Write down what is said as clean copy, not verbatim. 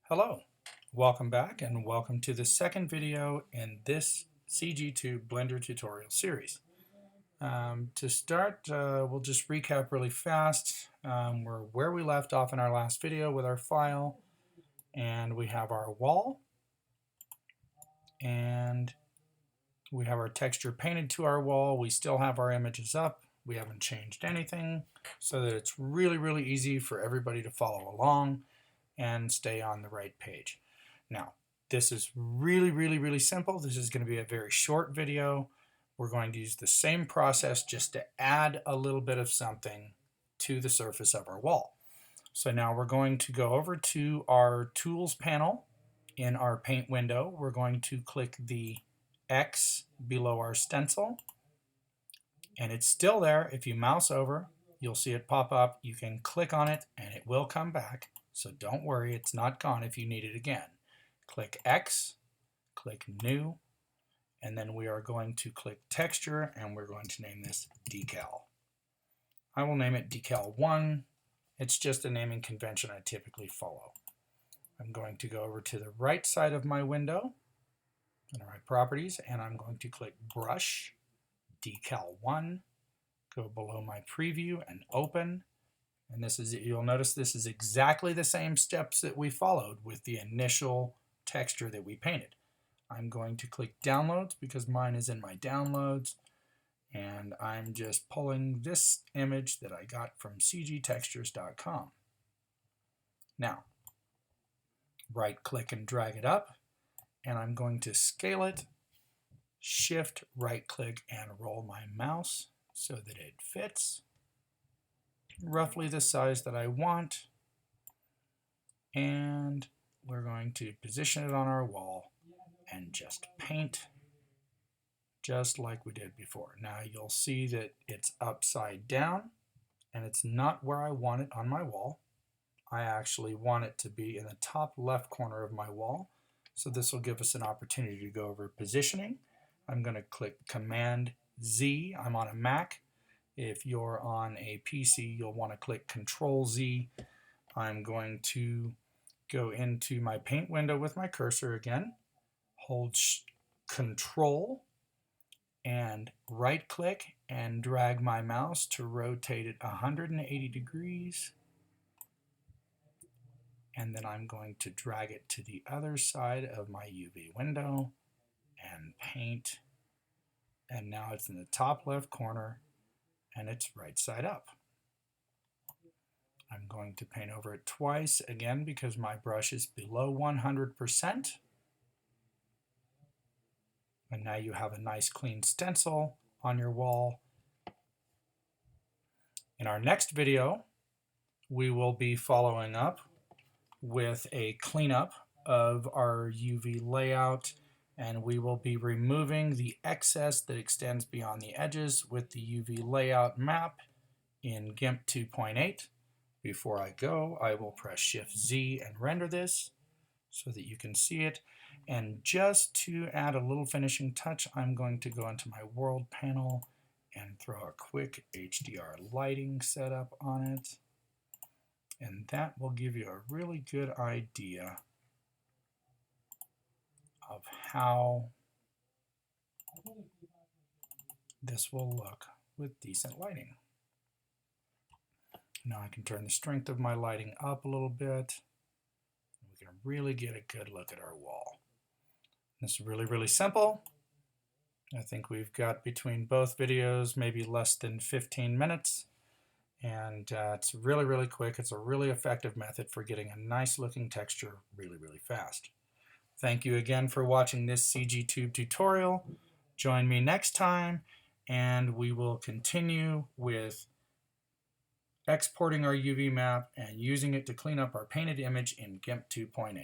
Hello, welcome back and welcome to the second video in this CG2 Blender tutorial series. To start, we'll just recap really fast. We're where we left off in our last video with our file, and we have our wall, and we have our texture painted to our wall. We still have our images up. We haven't changed anything, so that it's really easy for everybody to follow along and stay on the right page. Now, this is really simple. This is going to be a very short video. We're going to use the same process just to add a little bit of something to the surface of our wall. So now we're going to go over to our Tools panel in our Paint window. We're going to click the X below our stencil, and it's still there. If you mouse over, you'll see it pop up. You can click on it and it will come back. So don't worry, it's not gone if you need it again. Click X, click New, and then we are going to click Texture, and we're going to name this Decal. I will name it Decal 1. It's just a naming convention I typically follow. I'm going to go over to the right side of my window, under my properties, and I'm going to click Brush, Decal 1, go below my preview and open. And this is, you'll notice this is exactly the same steps that we followed with the initial texture that we painted. I'm going to click Downloads because mine is in my downloads, and I'm just pulling this image that I got from cgtextures.com. Now, right click and drag it up, and I'm going to scale it, shift right click and roll my mouse so that it fits roughly the size that I want, and we're going to position it on our wall and just paint just like we did before. Now you'll see that it's upside down and it's not where I want it on my wall. I actually want it to be in the top left corner of my wall, so this will give us an opportunity to go over positioning. I'm going to click Command Z. I'm on a Mac. If you're on a PC, you'll want to click Control Z. I'm going to go into my paint window with my cursor again, hold Control and right click and drag my mouse to rotate it 180 degrees. And then I'm going to drag it to the other side of my UV window and paint. And now it's in the top left corner, and it's right side up. I'm going to paint over it twice again because my brush is below 100%. And now you have a nice clean stencil on your wall. In our next video, we will be following up with a cleanup of our UV layout, and we will be removing the excess that extends beyond the edges with the UV layout map in GIMP 2.8. Before I go, I will press Shift Z and render this so that you can see it. And just to add a little finishing touch, I'm going to go into my World panel and throw a quick HDR Lighting setup on it. And that will give you a really good idea of how this will look with decent lighting. Now I can turn the strength of my lighting up a little bit. We can really get a good look at our wall. This is really simple. I think we've got between both videos maybe less than 15 minutes. And it's really quick. It's a really effective method for getting a nice looking texture really fast. Thank you again for watching this CGTube tutorial. Join me next time, and we will continue with exporting our UV map and using it to clean up our painted image in GIMP 2.8.